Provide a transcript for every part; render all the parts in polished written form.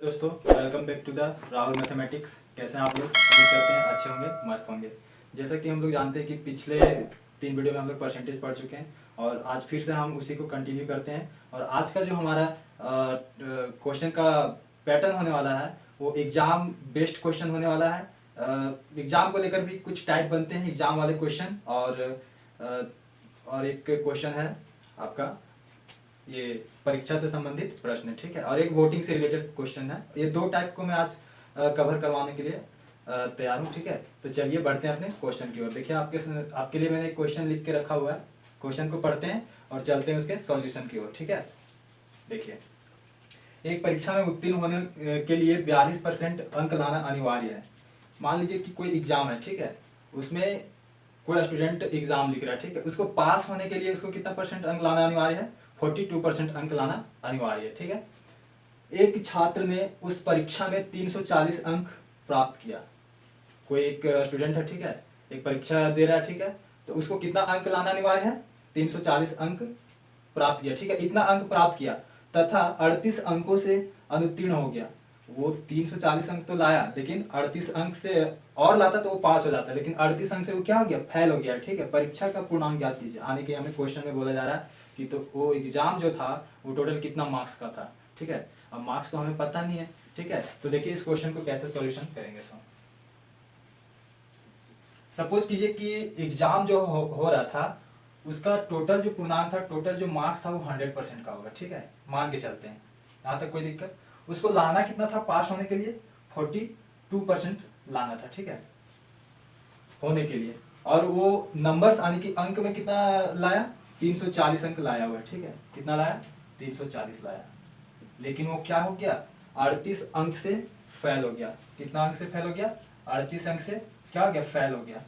दोस्तों welcome back to the Rahul mathematics. कैसे हैं आप लोग? उम्मीद करते हैं अच्छे होंगे, मस्त होंगे। जैसा कि हम लोग जानते हैं कि पिछले 3 वीडियो में हम लोग परसेंटेज पढ़ चुके हैं और आज फिर से हम उसी को कंटिन्यू करते हैं। और आज का जो हमारा क्वेश्चन का पैटर्न होने वाला है वो एग्जाम बेस्ड क्वेश्चन होने वाला है। एग्जाम को लेकर भी कुछ टाइप बनते हैं एग्जाम वाले क्वेश्चन और एक क्वेश्चन है आपका ये परीक्षा से संबंधित प्रश्न है, ठीक है। और एक वोटिंग से रिलेटेड क्वेश्चन है। ये 2 टाइप को मैं आज कवर करवाने के लिए तैयार हूँ, ठीक है। तो चलिए बढ़ते हैं अपने क्वेश्चन की ओर। देखिए आपके लिए मैंने एक क्वेश्चन लिख के रखा हुआ है। क्वेश्चन को पढ़ते हैं और चलते हैं उसके सॉल्यूशन की ओर, ठीक है। देखिए, एक परीक्षा में उत्तीर्ण होने के लिए 42% अंक लाना अनिवार्य है। मान लीजिए कि कोई एग्जाम है, ठीक है, उसमें कोई स्टूडेंट एग्जाम लिख रहा है, ठीक है। उसको पास होने के लिए उसको कितना परसेंट अंक लाना अनिवार्य है? 42% अंक लाना अनिवार्य है, ठीक है। एक छात्र ने उस परीक्षा में 340 अंक प्राप्त किया। कोई एक स्टूडेंट है, ठीक है, एक परीक्षा दे रहा है, ठीक है, तो उसको कितना अंक लाना अनिवार्य है? 340 अंक प्राप्त किया, ठीक है। इतना अंक प्राप्त किया तथा 38 अंकों से अनुत्तीर्ण हो गया। वो 340 अंक तो लाया, लेकिन 38 अंक से और लाता तो वो पास हो जाता, लेकिन 38 अंक से वो क्या हो गया? फेल हो गया, ठीक है। परीक्षा का पूर्णांक ज्ञात कीजिए। आने के हमें क्वेश्चन में बोला जा रहा है कि तो वो एग्जाम जो था वो टोटल कितना मार्क्स का था, ठीक है। अब मार्क्स तो हमें पता नहीं है, ठीक है। तो देखिए इस क्वेश्चन को कैसे सॉल्यूशन करेंगे। सपोज कीजिए कि एग्जाम जो हो रहा था उसका टोटल जो पूर्णांक था, टोटल जो मार्क्स था वो 100% का होगा, ठीक है। मान के चलते हैं, यहाँ तक कोई दिक्कत। उसको लाना कितना था पास होने के लिए? 42% लाना था, ठीक है, होने के लिए। और वो नंबर्स आने की अंक में कितना लाया? 340 अंक लाया हुआ है, ठीक है। कितना लाया? 340 लाया। लेकिन वो क्या हो गया? 38 अंक से फेल हो गया। कितना अंक से फेल हो गया? 38 अंक से क्या हो गया? फेल हो गया।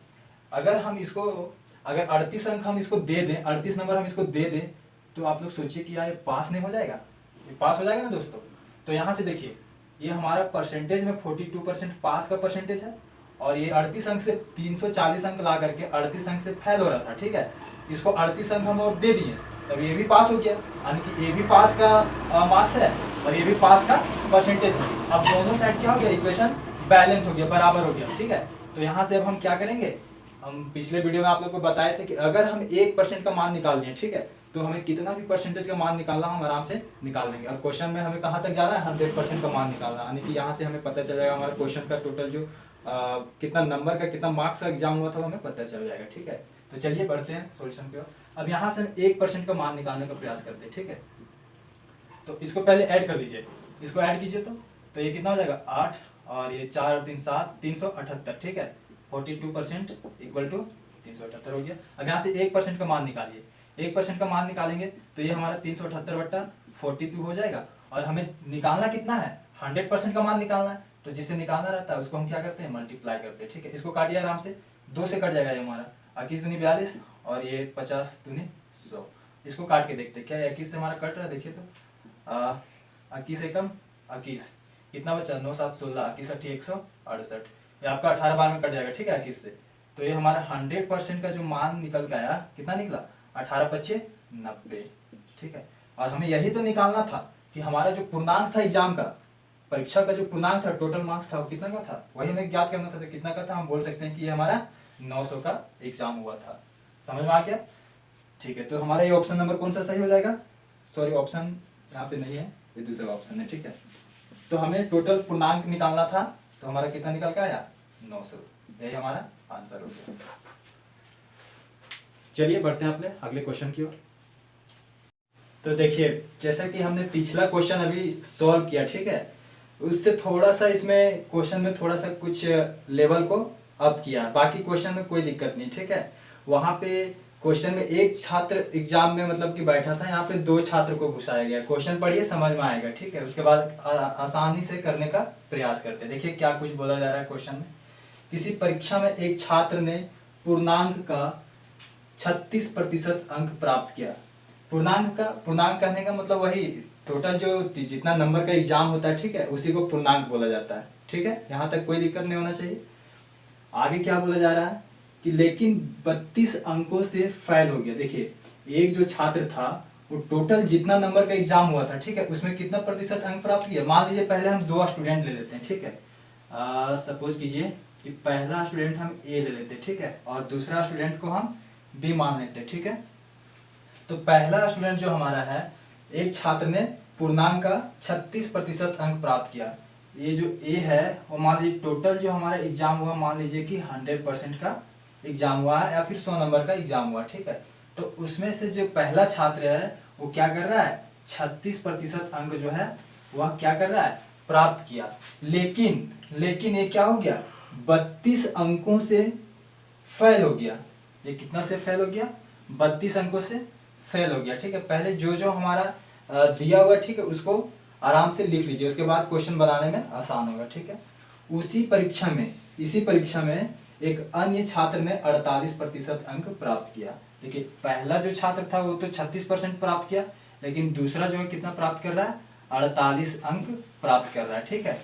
अगर 38 अंक हम इसको दे दें, 38 नंबर हम इसको दे दें, तो आप लोग सोचिए कि यार ये पास नहीं हो जाएगा? ये पास हो जाएगा ना दोस्तों। तो यहाँ से देखिए, ये हमारा परसेंटेज में 42% पास का परसेंटेज है और ये 38 अंक से 340 अंक ला करके 38 अंक से फेल हो रहा था, ठीक है। इसको 38 अंक हम और दे दिए, तब ये भी पास हो गया। यानी कि ये भी पास का मार्क्स है और ये भी पास का परसेंटेज है। अब दोनों साइड क्या हो गया? इक्वेशन बैलेंस हो गया, बराबर हो गया, ठीक है। तो यहाँ से अब हम क्या करेंगे? हम पिछले वीडियो में आप लोग को बताए थे कि अगर हम 1% का मान निकाल दें, ठीक है, तो हमें कितना भी परसेंटेज का मान निकालना हम आराम से निकाल लेंगे। और क्वेश्चन में हमें कहाँ तक जाना है? 100% का मान निकालना। यानी कि यहाँ से हमें पता चल जाएगा हमारा क्वेश्चन का टोटल जो कितना नंबर का, कितना मार्क्स का एग्जाम हुआ था वो हमें पता चल जाएगा, ठीक है। तो चलिए बढ़ते हैं सोल्यूशन की ओर। अब यहाँ से हम 1% का मान निकालने का प्रयास करते हैं, ठीक है। तो इसको पहले ऐड कर लीजिए, इसको ऐड कीजिए तो ये कितना हो जाएगा? 8 और ये 4 और 3 7, 378, ठीक है। 42% इक्वल टू 378 हो गया। अब यहाँ से 1% का मान निकालिए। 1% का मान निकालेंगे तो ये हमारा 378/42 हो जाएगा। और हमें निकालना कितना है? 100% का मान निकालना है। तो जिससे निकालना रहता है उसको हम क्या करते हैं? मल्टीप्लाई करते हैं, ठीक है। इसको काटिए आराम से, 2 से कट जाएगा ये हमारा। 21 दूनी 42 और ये 50 दूनी 100। इसको काट के देखते हैं क्या 21 से हमारा कट रहा है। देखिए तो 21 एकम 21, कितना बचा? 9 7 16, 21 8 168। ये आपका 18 बार में कट जाएगा, ठीक है, 21 से। तो ये हमारा 100% का जो मान निकल के आया, कितना निकला? 18 25 90, ठीक है। और हमें यही तो निकालना था कि हमारा जो पूर्णांक था एग्जाम का, परीक्षा का जो पूर्णांक था, टोटल मार्क्स था, वो कितना का था? वही हमें ज्ञात करना था। तो कितना का था? हम बोल सकते हैं कि ये हमारा 900 का एग्जाम हुआ था। समझ में आ गया? ठीक है। तो हमारा ये ऑप्शन नंबर कौन सा सही हो जाएगा? सॉरी, ऑप्शन यहाँ पे नहीं है, ये दूसरा ऑप्शन है, ठीक है। तो हमें टोटल पूर्णांक निकालना था, तो हमारा कितना निकल के आया? 900। यही हमारा आंसर हो गया। चलिए बढ़ते हैं अपने अगले क्वेश्चन की ओर। तो देखिए, जैसा कि हमने पिछला क्वेश्चन अभी सॉल्व किया, ठीक है, उससे थोड़ा सा इसमें क्वेश्चन में थोड़ा सा कुछ लेवल को अप किया। बाकी क्वेश्चन में कोई दिक्कत नहीं, ठीक है। वहां पे क्वेश्चन में एक छात्र एग्जाम में मतलब कि बैठा था, यहाँ पे 2 छात्र को घुसाया गया। क्वेश्चन पढ़िए, समझ में आएगा, ठीक है। उसके बाद आसानी से करने का प्रयास करते हैं। देखिए क्या कुछ बोला जा रहा है क्वेश्चन में। किसी परीक्षा में एक छात्र ने पूर्णांक का 36% अंक प्राप्त किया। पूर्णांक कहने का मतलब वही टोटल जो जितना नंबर का एग्जाम होता है, ठीक है, उसी को पूर्णांक बोला जाता है, ठीक है। यहाँ तक कोई दिक्कत नहीं होना चाहिए। आगे क्या बोला जा रहा है कि लेकिन 32 अंकों से फेल हो गया। देखिए, एक जो छात्र था वो टोटल जितना नंबर का एग्जाम हुआ था, ठीक है, उसमें कितना प्रतिशत अंक प्राप्त किया। मान लीजिए पहले हम 2 स्टूडेंट ले लेते हैं, ठीक है, सपोज कीजिए कि पहला स्टूडेंट हम ए ले लेते हैं, ठीक है, और दूसरा स्टूडेंट को हम बी मान लेते हैं, ठीक है। तो पहला स्टूडेंट जो हमारा है, एक छात्र ने पूर्णांक का 36% अंक प्राप्त किया। ये जो ए है वो मान लीजिए टोटल जो हमारा एग्जाम हुआ, मान लीजिए कि 100% का एग्जाम हुआ है या फिर 100 नंबर का एग्जाम हुआ, ठीक है। तो उसमें से जो पहला छात्र है वो क्या कर रहा है, 36% अंक जो है वह क्या कर रहा है, प्राप्त किया। लेकिन ये क्या हो गया, 32 अंकों से फेल हो गया। ये कितना से फेल हो गया, 32 अंकों से फेल हो गया, ठीक है। पहले जो जो हमारा दिया हुआ, ठीक है, उसको आराम से लिख लीजिए, उसके बाद क्वेश्चन बनाने में आसान होगा, ठीक है। इसी परीक्षा में एक अन्य छात्र ने 48% अंक प्राप्त किया। देखिए पहला जो छात्र था वो तो 36% प्राप्त किया, लेकिन दूसरा जो है कितना प्राप्त कर रहा है, 48 अंक प्राप्त कर रहा है, ठीक है।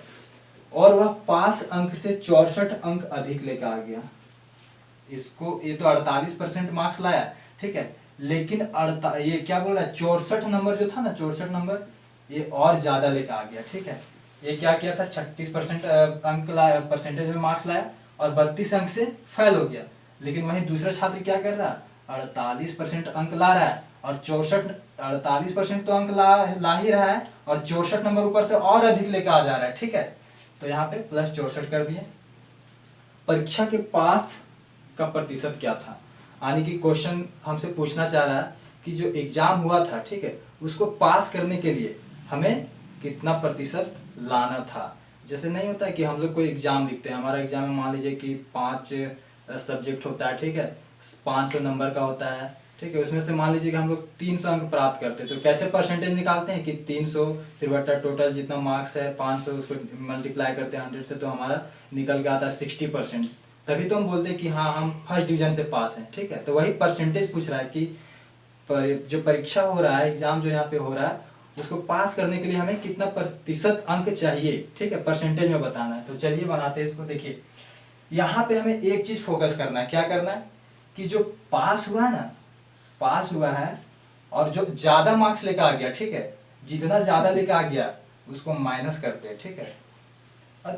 और वह पास अंक से 64 अंक अधिक लेकर आ गया। इसको ये तो 48% मार्क्स लाया, ठीक है, लेकिन ये क्या बोल रहा है, 64 नंबर जो था ना, 64 नंबर ये और ज्यादा लेकर आ गया, ठीक है। ये क्या किया था, 36% अंक लाया, परसेंटेज में मार्क्स लाया और 32 अंक से फेल हो गया। लेकिन वहीं दूसरा छात्र क्या कर रहा है, 48% अंक ला रहा है और 48% तो अंक ला ही रहा है और 64 नंबर ऊपर से और अधिक लेकर आ जा रहा है, ठीक है। तो यहाँ पे प्लस 64 कर दिए। परीक्षा के पास का प्रतिशत क्या था, यानी कि क्वेश्चन हमसे पूछना चाह रहा है कि जो एग्जाम हुआ था, ठीक है, उसको पास करने के लिए हमें कितना प्रतिशत लाना था। जैसे नहीं होता है कि हम लोग कोई एग्जाम लिखते हैं, हमारा एग्जाम में मान लीजिए कि 5 सब्जेक्ट होता है, ठीक है, 500 नंबर का होता है, ठीक है। उसमें से मान लीजिए कि हम लोग 300 अंक प्राप्त करते हैं, तो कैसे परसेंटेज निकालते हैं कि 300 फिर बटा टोटल जितना मार्क्स है 500, उसको मल्टीप्लाई करते हैं 100 से, तो हमारा निकल के आता है 60%। तभी तो हम बोलते हैं कि हाँ हम फर्स्ट डिवीजन से पास हैं, ठीक है। तो वही परसेंटेज पूछ रहा है कि जो परीक्षा हो रहा है, एग्जाम जो यहाँ पे हो रहा है, उसको पास करने के लिए हमें कितना प्रतिशत अंक चाहिए, ठीक है, परसेंटेज में बताना है। तो चलिए बनाते हैं इसको। देखिए यहाँ पे हमें एक चीज फोकस करना है, क्या करना है कि जो पास हुआ है ना, पास हुआ है और जो ज्यादा मार्क्स लेकर आ गया, ठीक है, जितना ज्यादा लेकर आ गया उसको माइनस करते हैं, ठीक है।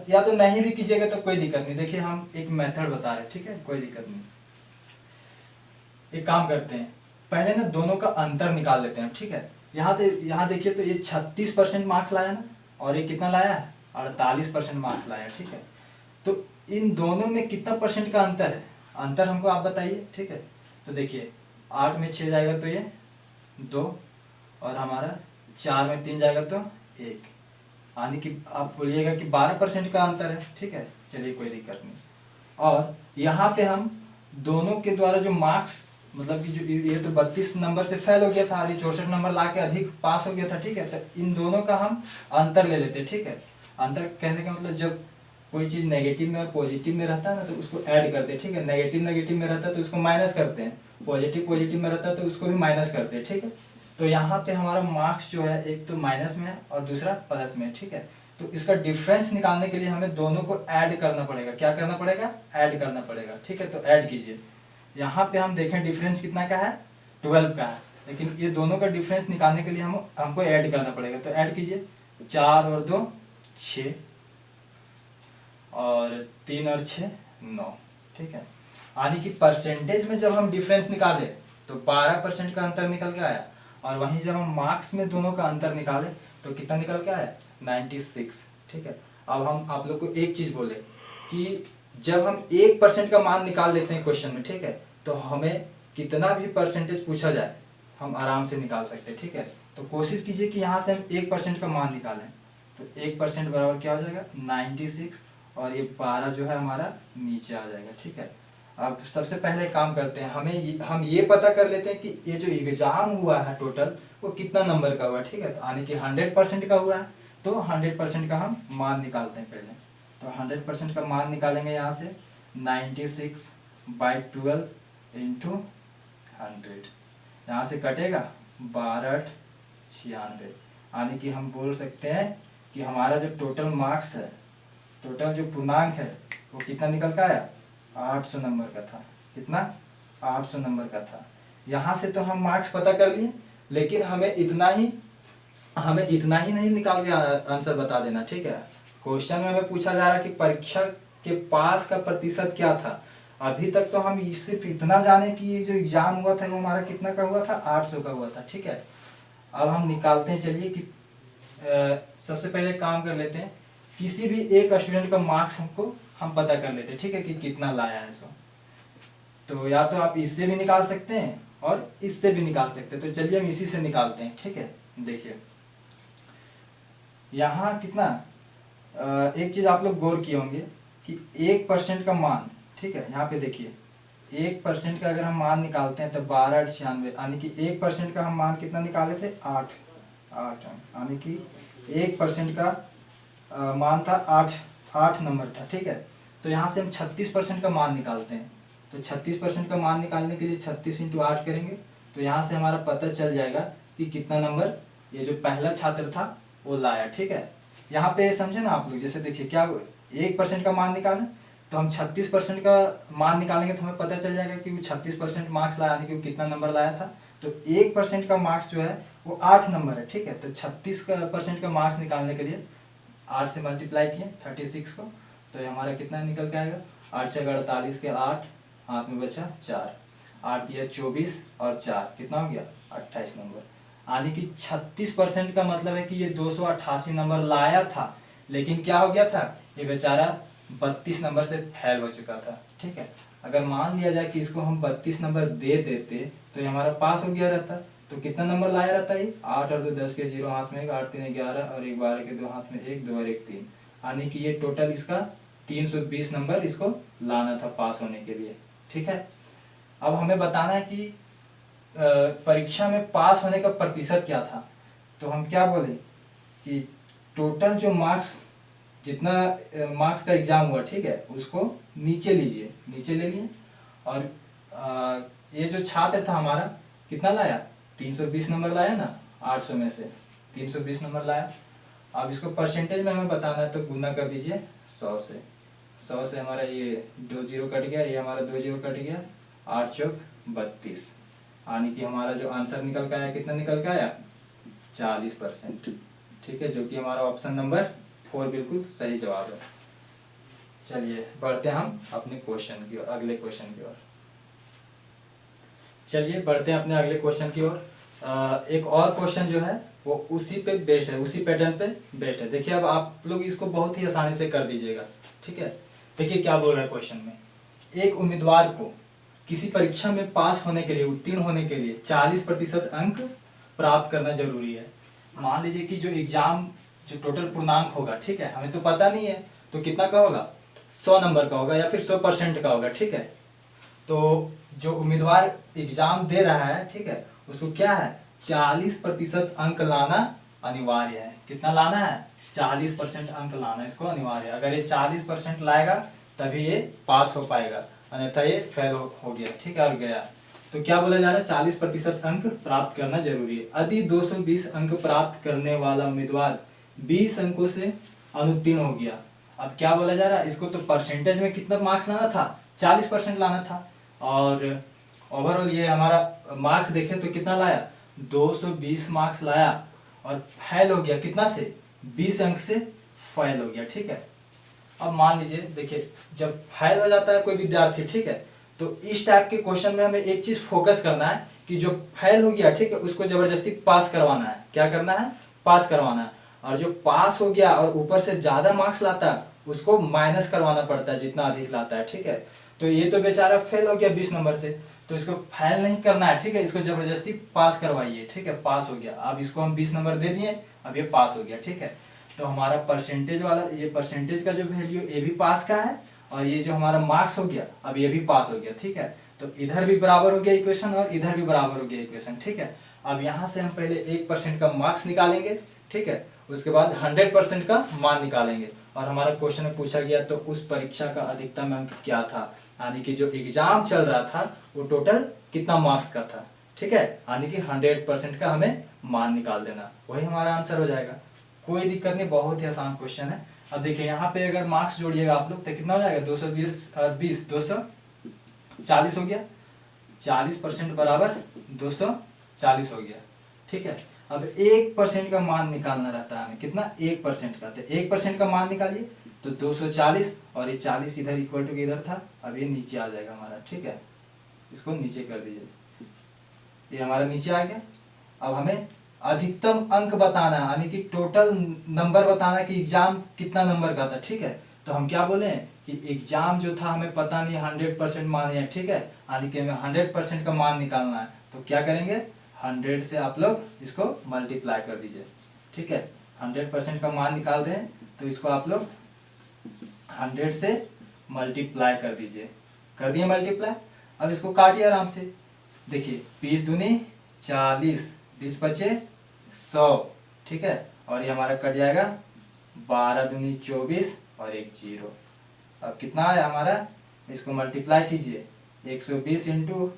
या तो नहीं भी कीजिएगा तो कोई दिक्कत नहीं। देखिए हम एक मेथड बता रहे हैं, ठीक है, कोई दिक्कत नहीं। एक काम करते हैं, पहले ना दोनों का अंतर निकाल लेते हैं, ठीक है। यहाँ देखिए तो ये 36% मार्क्स लाया ना, और ये कितना लाया है, 48% मार्क्स लाया, ठीक है। तो इन दोनों में कितना परसेंट का अंतर है, अंतर हमको आप बताइए, ठीक है। तो देखिए 8 में 6 जाएगा तो ये 2, और हमारा 4 में 3 जाएगा तो 1, यानी कि आप बोलिएगा कि 12% का अंतर है, ठीक है। चलिए कोई दिक्कत नहीं। और यहाँ पे हम दोनों के द्वारा जो मार्क्स, मतलब कि जो ये तो 32 नंबर से फेल हो गया था और ये 64 नंबर ला के अधिक पास हो गया था, ठीक है। तो इन दोनों का हम अंतर ले लेते हैं, ठीक है। अंतर कहने का मतलब जब कोई चीज़ नेगेटिव में और पॉजिटिव में रहता है ना, तो उसको ऐड करते हैं, ठीक है। नेगेटिव में रहता है तो उसको माइनस करते हैं, पॉजिटिव में रहता है तो उसको भी माइनस करते हैं, ठीक है। तो यहाँ पे हमारा मार्क्स जो है एक तो माइनस में है और दूसरा प्लस में, ठीक है। तो इसका डिफरेंस निकालने के लिए हमें दोनों को ऐड करना पड़ेगा। क्या करना पड़ेगा, ऐड करना पड़ेगा, ठीक है। तो ऐड कीजिए। यहाँ पे हम देखें डिफरेंस कितना का है, 12 का है, लेकिन ये दोनों का डिफरेंस निकालने के लिए हमको ऐड करना पड़ेगा। तो ऐड कीजिए, 4 और 2 6, और 3 और 6 9, ठीक है। यानी कि परसेंटेज में जब हम डिफरेंस निकाले तो 12% का अंतर निकल के आया, और वहीं जब हम मार्क्स में दोनों का अंतर निकाले तो कितना निकल के आया, 96, ठीक है। अब हम आप लोग को एक चीज बोले कि जब हम 1% का मान निकाल लेते हैं क्वेश्चन में, ठीक है, तो हमें कितना भी परसेंटेज पूछा जाए हम आराम से निकाल सकते हैं, ठीक है। तो कोशिश कीजिए कि यहाँ से हम 1% का मान निकालें। तो 1% बराबर क्या हो जाएगा, 96, और ये 12 जो है हमारा नीचे आ जाएगा, ठीक है। अब सबसे पहले काम करते हैं, हम ये पता कर लेते हैं कि ये जो एग्जाम हुआ है टोटल वो कितना नंबर का हुआ है, ठीक है। तो यानी कि 100% का हुआ है, तो 100% का हम मान निकालते हैं पहले। तो 100% का मान निकालेंगे यहाँ से, 96/12 × 100, यहाँ से कटेगा 12/96, यानी कि हम बोल सकते हैं कि हमारा जो टोटल मार्क्स है, टोटल जो पूर्णांक है वो कितना निकल का आया, 800 नंबर का था। कितना, 800 नंबर का था। यहाँ से तो हम मार्क्स पता कर लिए, लेकिन हमें इतना ही नहीं निकाल के आंसर बता देना, ठीक है। क्वेश्चन में हमें पूछा जा रहा है कि परीक्षा के पास का प्रतिशत क्या था। अभी तक तो हम सिर्फ इतना जाने कि ये जो एग्जाम हुआ था वो हमारा कितना का हुआ था, 800 का हुआ था, ठीक है। अब हम निकालते हैं, चलिए कि सबसे पहले काम कर लेते हैं, किसी भी एक स्टूडेंट का मार्क्स हम पता कर लेते हैं, ठीक है, कि कितना लाया है सो। तो या तो आप इससे भी निकाल सकते हैं और इससे भी निकाल सकते हैं, तो चलिए हम इसी से निकालते हैं, ठीक है। देखिए यहाँ कितना, एक चीज आप लोग गौर किए होंगे कि 1% का मान, ठीक है, यहाँ पे देखिए 1% का अगर हम मान निकालते हैं तो 1296, यानी कि 1% का हम मान कितना निकाले थे, 8, यानी कि 1% का मान था 8 नंबर था, ठीक है। तो यहाँ से हम 36% का मान निकालते हैं, तो 36% का मान निकालने के लिए 36 × 8 करेंगे, तो यहाँ से हमारा पता चल जाएगा कि कितना नंबर ये जो पहला छात्र था वो लाया, ठीक है। यहाँ पे समझे ना आप लोग, जैसे देखिए क्या 1% का मान निकालें तो हम 36% का मान निकालेंगे तो हमें पता चल जाएगा कि वो 36% मार्क्स लाया, यानी कि वो कितना नंबर लाया था। तो 1% का मार्क्स जो है वो 8 नंबर है, ठीक है। तो 36% का मार्क्स निकालने के लिए 8 से मल्टीप्लाई किए 36 को, तो ये हमारा कितना निकल के आएगा, 8 से 48 के 8, हाथ में बचा 4, 8 दिया 24 और 4 कितना हो गया, 28 नंबर। यानी कि 36% का मतलब है कि ये 288 नंबर लाया था, लेकिन क्या हो गया था, ये बेचारा 32 नंबर से फेल हो चुका था, ठीक है। अगर मान लिया जाए कि इसको हम 32 नंबर दे देते तो ये हमारा पास हो गया रहता। तो कितना नंबर लाया रहता है, 8 और 2 10 के 0 हाथ में 1, 8 3 11 और 1 12 के 2 हाथ में 1, 2 और 1 3, यानी कि ये टोटल इसका 320 नंबर इसको लाना था पास होने के लिए, ठीक है। अब हमें बताना है कि परीक्षा में पास होने का प्रतिशत क्या था। तो हम क्या बोले कि टोटल जो मार्क्स, जितना मार्क्स का एग्जाम हुआ, ठीक है, उसको नीचे लीजिए, नीचे ले लिए, और ये जो छात्र था हमारा कितना लाया, 320 नंबर लाया ना, 800 में से 320 नंबर लाया। अब इसको परसेंटेज में हमें बताना है तो गुना कर दीजिए 100 से, 100 से हमारा ये 2 0 कट गया, ये हमारा 2 0 कट गया, 8 चौक 32, यानी कि हमारा जो आंसर निकल के आया कितना निकल के आया, 40%, ठीक है, जो कि हमारा ऑप्शन नंबर 4 बिल्कुल सही जवाब है। चलिए बढ़ते हैं हम अपने क्वेश्चन की ओर, अगले क्वेश्चन की ओर। चलिए बढ़ते हैं अपने अगले क्वेश्चन की ओर। एक और क्वेश्चन जो है वो उसी पे बेस्ड है, उसी पैटर्न पे बेस्ड है। देखिए अब आप लोग इसको बहुत ही आसानी से कर दीजिएगा, ठीक है। देखिए क्या बोल रहा है क्वेश्चन में, एक उम्मीदवार को किसी परीक्षा में पास होने के लिए, उत्तीर्ण होने के लिए 40% अंक प्राप्त करना जरूरी है। मान लीजिए कि जो एग्जाम जो टोटल पूर्णांक होगा, ठीक है, हमें तो पता नहीं है तो कितना का होगा, 100 नंबर का होगा या फिर 100% का होगा, ठीक है। तो जो उम्मीदवार एग्जाम दे रहा है, ठीक है, उसको क्या है, 40% अंक लाना अनिवार्य है। कितना लाना है, 40% अंक लाना इसको अनिवार्य है। अगर ये 40% लाएगा तभी ये पास हो पाएगा, अन्यथा ये फेल हो गया, ठीक है, और गया। तो क्या बोला जा रहा है, 40% अंक प्राप्त करना जरूरी है। यदि 220 अंक प्राप्त करने वाला उम्मीदवार 20 अंकों से अनुत्तीर्ण हो गया। अब क्या बोला जा रहा है, इसको तो परसेंटेज में कितना मार्क्स लाना था, 40% लाना था, और ओवरऑल ये हमारा मार्क्स देखें तो कितना लाया, 220 मार्क्स लाया, और फेल हो गया कितना से, 20 अंक से फेल हो गया, ठीक है। अब मान लीजिए, देखिए जब फेल हो जाता है कोई विद्यार्थी, ठीक है, तो इस टाइप के क्वेश्चन में हमें एक चीज फोकस करना है कि जो फेल हो गया, ठीक है, उसको जबरदस्ती पास करवाना है। क्या करना है, पास करवाना है। और जो पास हो गया और ऊपर से ज्यादा मार्क्स लाता है उसको माइनस करवाना पड़ता है, जितना अधिक लाता है, ठीक है। तो ये तो बेचारा फेल हो गया 20 नंबर से, तो इसको फेल नहीं करना है, ठीक है, इसको जबरदस्ती पास करवाइए, ठीक है, पास हो गया। अब इसको हम 20 नंबर दे दिए, अब ये पास हो गया, ठीक है। तो हमारा परसेंटेज वाला, ये परसेंटेज का जो वैल्यू ये भी पास का है, और ये जो हमारा मार्क्स हो गया अब ये भी पास हो गया, ठीक है। तो इधर भी बराबर हो गया इक्वेशन और इधर भी बराबर हो गया इक्वेशन, ठीक है। अब यहाँ से हम पहले 1% का मार्क्स निकालेंगे, ठीक है, उसके बाद 100% का मान निकालेंगे। और हमारा क्वेश्चन में पूछा गया तो उस परीक्षा का अधिकतम अंक क्या था, यानी कि जो एग्जाम चल रहा था वो टोटल कितना मार्क्स का था, ठीक है, यानी कि 100% का हमें मान निकाल देना, वही हमारा आंसर हो जाएगा। कोई दिक्कत नहीं, बहुत ही आसान क्वेश्चन है। अब देखिए यहाँ पे अगर मार्क्स जोड़िएगा आप लोग तो कितना हो जाएगा, 220 और 20 240 हो गया, 40% बराबर 240 हो गया, ठीक है। अब 1% का मान निकालना रहता है हमें, कितना 1% का, तो 1% का मान निकालिए तो 240, और ये 40 इधर इक्वल टू इधर था, अब ये नीचे आ जाएगा हमारा, ठीक है। इसको नीचे कर दीजिए, ये हमारा नीचे आ गया। अब हमें अधिकतम अंक बताना है, यानी कि टोटल नंबर बताना है कि एग्जाम कितना नंबर का था, ठीक है। तो हम क्या बोले कि एग्जाम जो था हमें पता नहीं 100% मान है, ठीक है, यानी कि हमें 100% का मान निकालना है। तो क्या करेंगे, 100 से आप लोग इसको मल्टीप्लाई कर दीजिए, ठीक है। 100% का मान निकाल रहे हैं तो इसको आप लोग 100 से मल्टीप्लाई कर दीजिए, कर दिए मल्टीप्लाई। अब इसको काटिए आराम से, देखिए 20 दूनी 40, 20 बचे 100, ठीक है, और ये हमारा कट जाएगा 12 दूनी 24 और एक 0। अब कितना आया हमारा, इसको मल्टीप्लाई कीजिए, 120 इंटू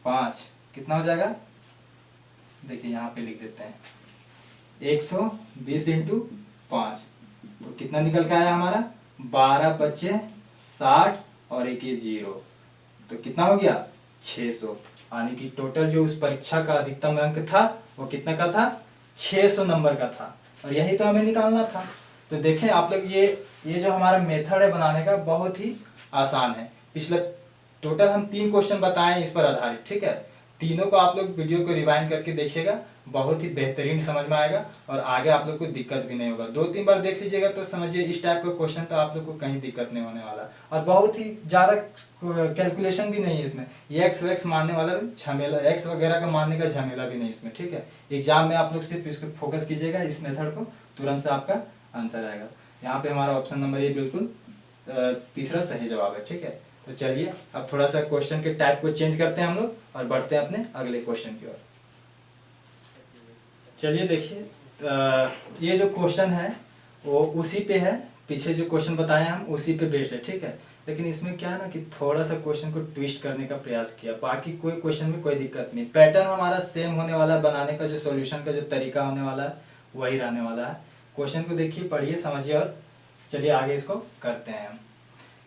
5 कितना हो जाएगा, देखिए यहाँ पे लिख देते हैं 120 इंटू 5, तो कितना निकल के आया हमारा 12 बचे 60 और एक ये 0, तो कितना हो गया 600। यानी कि टोटल जो उस परीक्षा का अधिकतम अंक था वो कितना का था, 600 नंबर का था, और यही तो हमें निकालना था। तो देखें आप लोग, ये जो हमारा मेथड है बनाने का बहुत ही आसान है। पिछले टोटल हम 3 क्वेश्चन बताए इस पर आधारित, ठीक है। तीनों को आप लोग वीडियो को रिवाइंड करके देखिएगा, बहुत ही बेहतरीन समझ में आएगा और आगे आप लोग को दिक्कत भी नहीं होगा। 2-3 बार देख लीजिएगा तो समझिए इस टाइप का क्वेश्चन तो आप लोग को कहीं दिक्कत नहीं होने वाला, और बहुत ही ज़्यादा कैलकुलेशन भी नहीं है इसमें, ये एक्स वैक्स मानने वाला झमेला, एक्स वगैरह का मानने का झमेला भी नहीं इसमें, ठीक है। एग्जाम में आप लोग सिर्फ इसको फोकस कीजिएगा, इस मेथड को, तुरंत से आपका आंसर आएगा। यहाँ पे हमारा ऑप्शन नंबर ये बिल्कुल तीसरा सही जवाब है, ठीक है। तो चलिए अब थोड़ा सा क्वेश्चन के टाइप को चेंज करते हैं हम लोग और बढ़ते हैं अपने अगले क्वेश्चन की ओर। चलिए देखिए, ये जो क्वेश्चन है वो उसी पे है, पीछे जो क्वेश्चन बताए हम उसी पे बेस्ड है, ठीक है। लेकिन इसमें क्या है ना कि थोड़ा सा क्वेश्चन को ट्विस्ट करने का प्रयास किया, बाकी कोई क्वेश्चन में कोई दिक्कत नहीं, पैटर्न हमारा सेम होने वाला है, बनाने का जो सॉल्यूशन का जो तरीका होने वाला है वही रहने वाला है। क्वेश्चन को देखिए, पढ़िए, समझिए और चलिए आगे इसको करते हैं हम।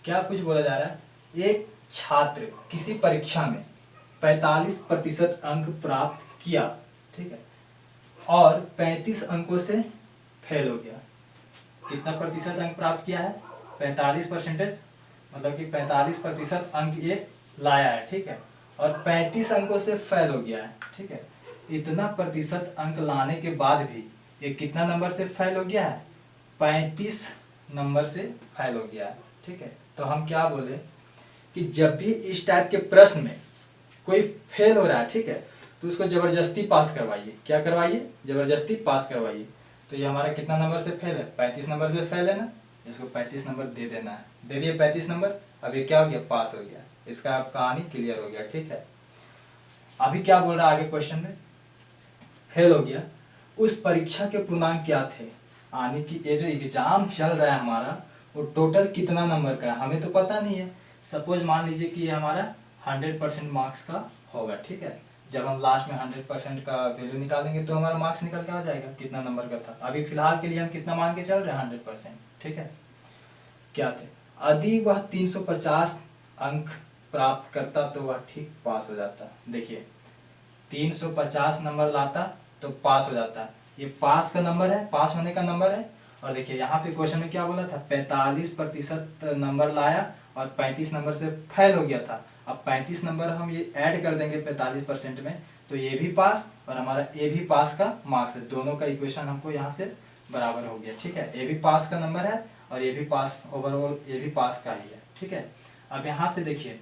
क्या कुछ बोला जा रहा है, एक छात्र किसी परीक्षा में 45% अंक प्राप्त किया, ठीक है, और 35 अंकों से फेल हो गया। कितना प्रतिशत अंक प्राप्त किया है, 45%, मतलब कि 45% अंक ये लाया है, ठीक है, और 35 अंकों से फेल हो गया है, ठीक है। इतना प्रतिशत अंक लाने के बाद भी ये कितना नंबर से फेल हो गया है, 35 नंबर से फेल हो गया है, ठीक है। तो हम क्या बोले कि जब भी इस टाइप के प्रश्न में कोई फेल हो रहा है, ठीक है, तो उसको जबरदस्ती पास करवाइए। क्या करवाइए, जबरदस्ती पास करवाइए। तो ये हमारा कितना नंबर से फेल है, 35 नंबर से फेल है ना, इसको 35 नंबर दे देना है, दे दिए 35 नंबर। अब ये क्या हो गया, पास हो गया, इसका आप कहानी क्लियर हो गया, ठीक है। अभी क्या बोल रहा है आगे क्वेश्चन में, फेल हो गया, उस परीक्षा के पूर्णांक क्या थे, यानी कि ये जो एग्जाम चल रहा है हमारा वो टोटल कितना नंबर का है हमें तो पता नहीं है। सपोज मान लीजिए कि ये हमारा 100% मार्क्स का होगा, ठीक है। जब हम लास्ट में 100% का वैल्यू निकालेंगे तो हमारा मार्क्स निकल के आ जाएगा कितना नंबर का था। अभी फिलहाल के लिए हम कितना मान के चल रहे हैं, 100%, ठीक है। क्या थे, यदि वह 350 अंक प्राप्त करता तो वह ठीक पास हो जाता। देखिए 350 नंबर लाता तो पास हो जाता, ये पास का नंबर है, पास होने का नंबर है। और देखिए यहाँ पे क्वेश्चन में क्या बोला था, 45% नंबर लाया और 35 नंबर से फेल हो गया था। अब 35 नंबर हम ये ऐड कर देंगे 45% में, तो ये भी पास और हमारा ए भी पास का मार्क्स है, दोनों का इक्वेशन हमको यहाँ से बराबर हो गया, ठीक है। ए भी पास का नंबर है और ये भी पास, ओवरऑल ये भी पास का ही है, ठीक है। अब यहाँ से देखिए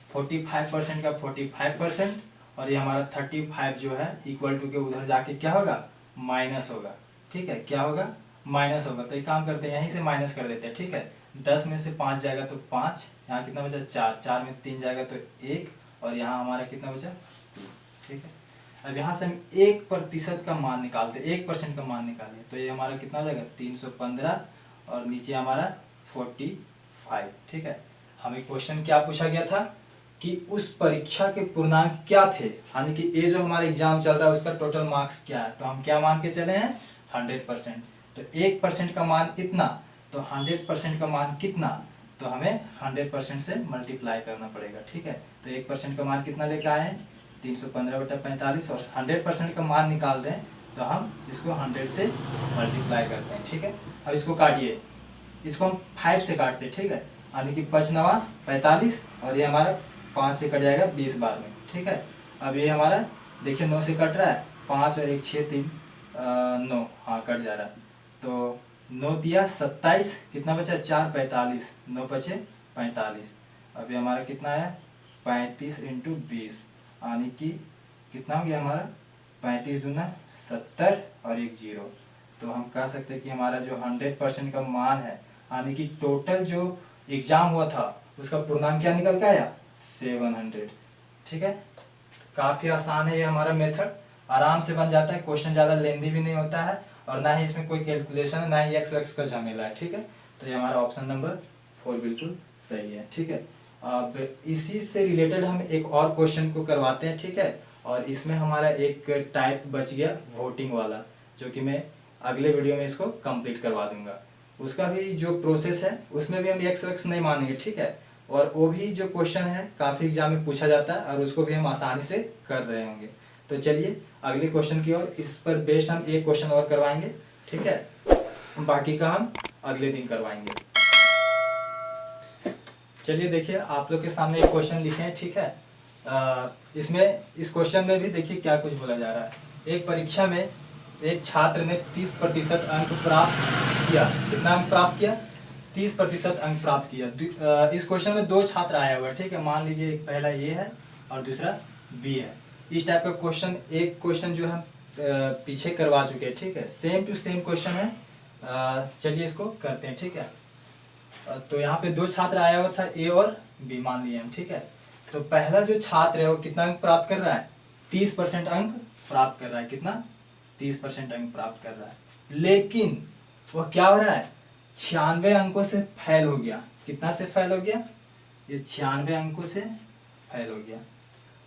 45% का 45% और ये हमारा 35 जो है इक्वल टू के उधर जाके क्या होगा, माइनस होगा, ठीक है। क्या होगा, माइनस होगा। तो एक काम करते हैं, यहीं से माइनस कर देते हैं, ठीक है। 10 में से 5 जाएगा तो 5, यहाँ कितना बचा 4, 4 में 3 जाएगा तो 1, और यहाँ हमारा कितना बचा 2, ठीक है। अब यहाँ से हम 1% का मान निकालते, 1% का मान निकालें तो ये हमारा कितना हो जाएगा 315 और नीचे हमारा 45, ठीक है। हमें क्वेश्चन क्या पूछा गया था कि उस परीक्षा के पूर्णांक क्या थे, यानी कि ये जो हमारा एग्जाम चल रहा है उसका टोटल मार्क्स क्या है। तो हम क्या मान के चले हैं, 100%। तो 1% का मान इतना, तो 100% का मान कितना, तो हमें 100% से मल्टीप्लाई करना पड़ेगा, ठीक है। तो 1% का मान कितना लेके आए हैं, 315/45 और 100% का मान निकाल रहे हैं तो हम इसको 100 से मल्टीप्लाई करते हैं। ठीक है, अब इसको काटिए, इसको हम 5 से काटते हैं। ठीक है, यानी कि 5 9 45 और ये हमारा 5 से कट जाएगा 20 बार में। ठीक है, अब ये हमारा देखिए 9 से कट रहा है, 5 और 1 6 3 9, हाँ कट जा रहा है। तो 9 दिया 27, कितना बचा 4 45, 9 बचे 45। अभी हमारा कितना है 35 इंटू 20, यानी कि कितना हो गया हमारा 35 दूना 70 और 1 0। तो हम कह सकते हैं कि हमारा जो 100% का मान है, यानी कि टोटल जो एग्जाम हुआ था उसका पूर्णांक क्या निकल के आया 700। ठीक है, काफ़ी आसान है ये हमारा मेथड, आराम से बन जाता है, क्वेश्चन ज़्यादा लेंदी भी नहीं होता है और ना ही इसमें कोई कैलकुलेशन है, ना ही एक्स वैक्स का झमेला है। ठीक है, तो ये हमारा ऑप्शन नंबर 4 बिल्कुल सही है। ठीक है, अब इसी से रिलेटेड हम एक और क्वेश्चन को करवाते हैं। ठीक है, और इसमें हमारा एक टाइप बच गया वोटिंग वाला, जो कि मैं अगले वीडियो में इसको कंप्लीट करवा दूंगा। उसका भी जो प्रोसेस है उसमें भी हम एक्स वैक्स नहीं मानेंगे। ठीक है, और वो भी जो क्वेश्चन है काफ़ी एग्जाम में पूछा जाता है और उसको भी हम आसानी से कर रहे होंगे। तो चलिए अगले क्वेश्चन की ओर, इस पर बेस्ड हम एक क्वेश्चन और करवाएंगे। ठीक है, बाकी का हम अगले दिन करवाएंगे। चलिए देखिए, आप लोग के सामने एक क्वेश्चन लिखे हैं। ठीक है, इसमें इस क्वेश्चन में भी देखिए क्या कुछ बोला जा रहा है। एक परीक्षा में एक छात्र ने 30% अंक प्राप्त किया। कितना अंक प्राप्त किया 30% अंक प्राप्त किया। इस क्वेश्चन में 2 छात्र आया हुआ है। ठीक है, मान लीजिए एक पहला ए है और दूसरा बी है। इस टाइप का क्वेश्चन, एक क्वेश्चन जो हम पीछे करवा चुके हैं। ठीक है, सेम टू सेम क्वेश्चन है। चलिए इसको करते हैं। ठीक है, तो यहाँ पे 2 छात्र आया हुआ था, ए और बी मान लिए हम। ठीक है, तो पहला जो छात्र है वो कितना अंक प्राप्त कर रहा है 30% अंक प्राप्त कर रहा है। कितना 30% अंक प्राप्त कर रहा है, लेकिन वो क्या हो रहा है 96 अंकों से फेल हो गया। कितना से फेल हो गया, ये 96 अंकों से फेल हो गया।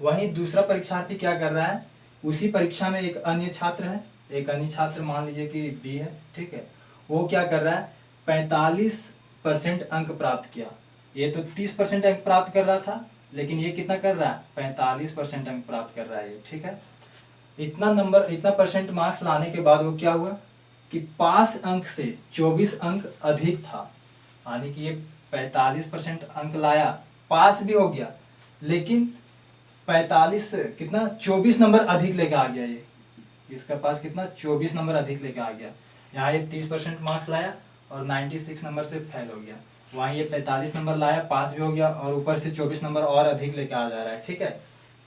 वहीं दूसरा परीक्षार्थी क्या कर रहा है, उसी परीक्षा में एक अन्य छात्र है, एक अन्य छात्र मान लीजिए कि बी है। ठीक है, वो क्या कर रहा है 45% अंक प्राप्त किया। ये तो 30% अंक प्राप्त कर रहा था, लेकिन ये कितना कर रहा है 45% अंक प्राप्त कर रहा है ये। ठीक है, इतना परसेंट मार्क्स लाने के बाद वो क्या हुआ कि पास अंक से 24 अंक अधिक था, यानी कि ये 45% अंक लाया, पास भी हो गया, लेकिन 45 कितना 24 नंबर अधिक लेके आ गया। ये इसका पास कितना 24 नंबर अधिक लेके आ गया। यहाँ ये 30% मार्क्स लाया और 96 नंबर से फेल हो गया। वहाँ ये 45 नंबर लाया, पास भी हो गया और ऊपर से 24 नंबर और अधिक लेके आ जा रहा है। ठीक है,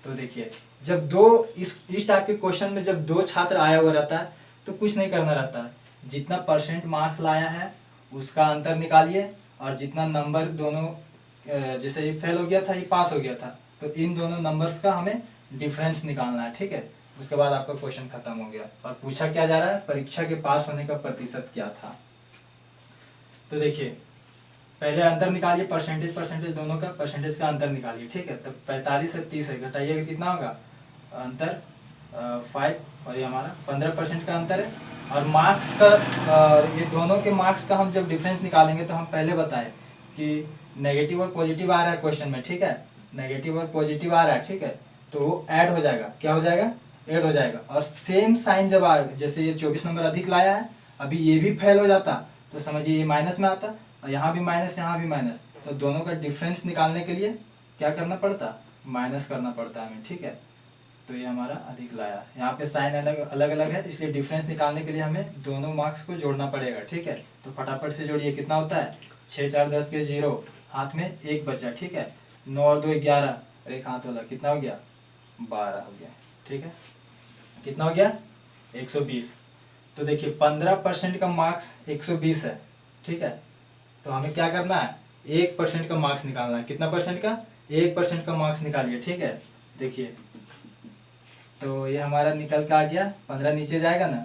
तो देखिए जब इस टाइप के क्वेश्चन में जब 2 छात्र आया हुआ रहता है तो कुछ नहीं करना रहता है, जितना परसेंट मार्क्स लाया है उसका अंतर निकालिए और जितना नंबर दोनों, जैसे ये फेल हो गया था ये पास हो गया था, तो इन दोनों नंबर्स का हमें डिफरेंस निकालना है। ठीक है, उसके बाद आपका क्वेश्चन खत्म हो गया। और पूछा क्या जा रहा है, परीक्षा के पास होने का प्रतिशत क्या था। तो देखिए पहले अंतर निकालिए, परसेंटेज दोनों का, परसेंटेज का अंतर निकालिए। ठीक है, तो 45 से 30 है, घटाइएगा कितना होगा अंतर 5 और ये हमारा 15% का अंतर है। और मार्क्स का ये दोनों के मार्क्स का हम जब डिफरेंस निकालेंगे तो हम पहले बताएं कि नेगेटिव और पॉजिटिव आ रहा है क्वेश्चन में। ठीक है, नेगेटिव और पॉजिटिव आ रहा है। ठीक है, तो वो ऐड हो जाएगा, क्या हो जाएगा ऐड हो जाएगा। और सेम साइन जब जैसे ये 24 नंबर अधिक लाया है, अभी ये भी फेल हो जाता तो समझिए ये माइनस में आता, और यहाँ भी माइनस यहाँ भी माइनस, तो दोनों का डिफरेंस निकालने के लिए क्या करना पड़ता माइनस करना पड़ता है हमें। ठीक है, तो ये हमारा अधिक लाया, यहाँ पे साइन अलग अलग है, इसलिए डिफरेंस निकालने के लिए हमें दोनों मार्क्स को जोड़ना पड़ेगा। ठीक है, तो फटाफट से जोड़िए, कितना होता है 6 4 10 के 0, हाथ में 1 बचा। ठीक है, 9 और 2 11, और एक हाथ वाला कितना हो गया 12 हो गया। ठीक है, कितना हो गया 120। तो देखिए 15% का मार्क्स 120 है। ठीक है, तो हमें क्या करना है 1% का मार्क्स निकालना है। कितना परसेंट का 1% का मार्क्स निकालिए। ठीक है, देखिए तो ये हमारा निकल के आ गया, 15 नीचे जाएगा ना,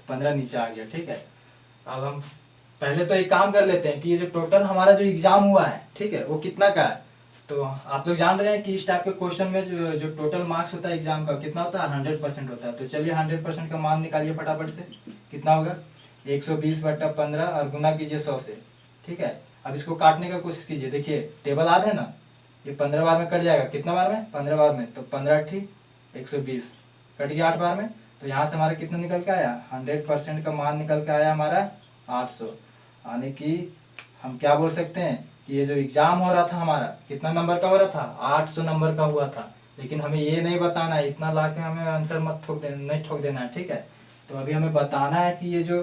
15 नीचे आ गया। ठीक है, अब हम पहले तो एक काम कर लेते हैं कि ये जो टोटल हमारा जो एग्जाम हुआ है, ठीक है, वो कितना का है। तो आप लोग जान रहे हैं कि इस टाइप के क्वेश्चन में जो टोटल मार्क्स होता है एग्जाम का कितना होता है 100% होता है। तो चलिए 100% का मान निकालिए फटाफट से, कितना होगा 120/15 और गुना कीजिए 100 से। ठीक है, अब इसको काटने का कोशिश कीजिए, देखिए टेबल याद है ना, ये 15 बार में कट जाएगा, कितना बार में 15 बार में, तो 15 × 120 कट गया 8 बार में। तो यहाँ से हमारा कितना निकल के आया, 100% का मान निकल के आया हमारा 800। यानी कि हम क्या बोल सकते हैं कि ये जो एग्जाम हो रहा था हमारा कितना नंबर का हो रहा था, 800 नंबर का हुआ था। लेकिन हमें ये नहीं बताना है, इतना ला के हमें आंसर मत नहीं ठोक देना है, ठीक है। तो अभी हमें बताना है कि ये जो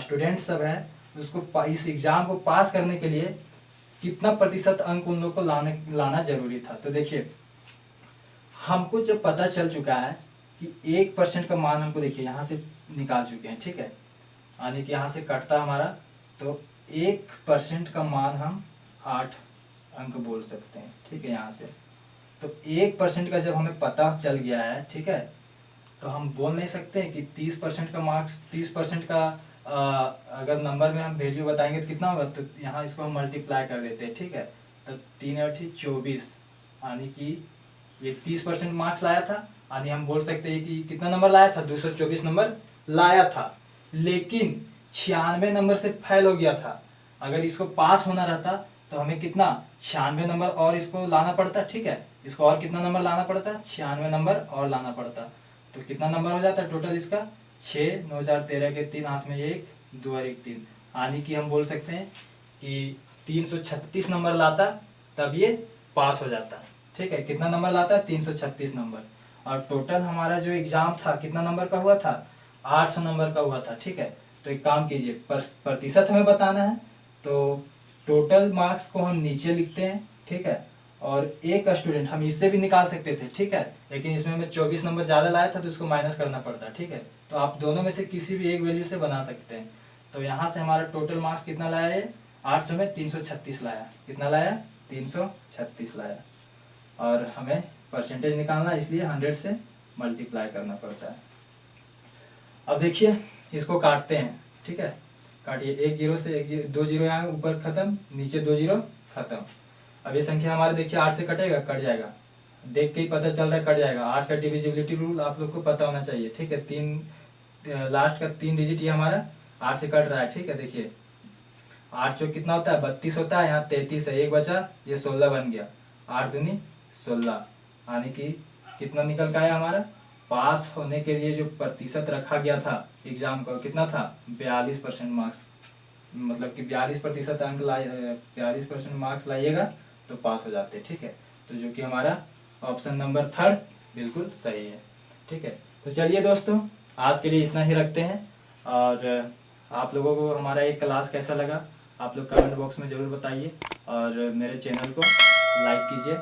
स्टूडेंट सब है उसको इस एग्जाम को पास करने के लिए कितना प्रतिशत अंक उन लोग को लाना जरूरी था। तो देखिए हमको जब पता चल चुका है कि 1% का मान हमको देखिए यहाँ से निकाल चुके हैं, ठीक है। यानी कि यहाँ से कटता हमारा, तो 1% का मान हम 8 अंक बोल सकते हैं, ठीक है। यहाँ से तो 1% का जब हमें पता चल गया है, ठीक है, तो हम बोल नहीं सकते कि 30% का मार्क्स 30% का अगर नंबर में हम वैल्यू बताएंगे तो कितना होगा। तो यहाँ इसको हम मल्टीप्लाई कर देते हैं, ठीक है। तो 3 8 24, यानी कि ये 30% मार्क्स लाया था। यानी हम बोल सकते हैं कि कितना नंबर लाया था, 224 नंबर लाया था। लेकिन 96 नंबर से फेल हो गया था। अगर इसको पास होना रहता तो हमें कितना 96 नंबर और इसको लाना पड़ता, ठीक है। इसको और कितना नंबर लाना पड़ता, 96 नंबर और लाना पड़ता। तो कितना नंबर हो जाता है टोटल इसका, 6 9 4 13 के 3 हाथ में 1 2 और 1 3। यानी कि हम बोल सकते हैं कि 336 नंबर लाता तब ये पास हो जाता, ठीक है। कितना नंबर लाता है, 336 नंबर। और टोटल हमारा जो एग्जाम था कितना नंबर का हुआ था, 800 नंबर का हुआ था, ठीक है। तो एक काम कीजिए, प्रतिशत हमें बताना है तो टोटल मार्क्स को हम नीचे लिखते हैं, ठीक है। और एक स्टूडेंट हम इससे भी निकाल सकते थे, ठीक है, लेकिन इसमें मैं 24 नंबर ज़्यादा लाया था तो इसको माइनस करना पड़ता, ठीक है। तो आप दोनों में से किसी भी एक वैल्यू से बना सकते हैं। तो यहाँ से हमारा टोटल मार्क्स कितना लाया है, 800 में 336 लाया। कितना लाया, 336 लाया। और हमें परसेंटेज निकालना, इसलिए 100 से मल्टीप्लाई करना पड़ता है। अब देखिए इसको काटते हैं, ठीक है। काटिए, 1 0 से 1 0 2 0 यहाँ ऊपर खत्म, नीचे 2 0 खत्म। अब ये संख्या हमारे देखिए 8 से कटेगा, कट जाएगा, देख के ही पता चल रहा है कट जाएगा। 8 का डिविजिबिलिटी रूल आप लोग को पता होना चाहिए, ठीक है। 3 लास्ट का 3 डिजिट ये हमारा 8 से कट रहा है, ठीक है। देखिए 8 चौक कितना होता है, 32 होता है। यहाँ 33 है, एक बचा, ये 16 बन गया। 8 दूनी 16, यानी कि कितना निकल के आया हमारा, पास होने के लिए जो प्रतिशत रखा गया था एग्जाम का कितना था, 42% मार्क्स। मतलब कि 42% अंक 42% मार्क्स लाइएगा तो पास हो जाते, ठीक है। तो जो कि हमारा ऑप्शन नंबर 3 बिल्कुल सही है, ठीक है। तो चलिए दोस्तों आज के लिए इतना ही रखते हैं। और आप लोगों को हमारा एक क्लास कैसा लगा आप लोग कमेंट बॉक्स में ज़रूर बताइए। और मेरे चैनल को लाइक कीजिए,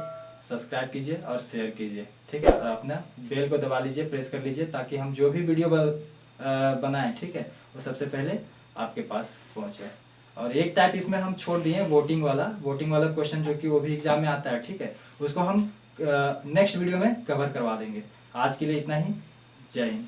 सब्सक्राइब कीजिए और शेयर कीजिए, ठीक है। और अपना बेल को दबा लीजिए, प्रेस कर लीजिए, ताकि हम जो भी वीडियो बनाएं, ठीक है, वो सबसे पहले आपके पास पहुंचे। और एक टाइप इसमें हम छोड़ दिए वोटिंग वाला क्वेश्चन, जो कि वो भी एग्जाम में आता है, ठीक है। उसको हम नेक्स्ट वीडियो में कवर करवा देंगे। आज के लिए इतना ही, जय हिंद।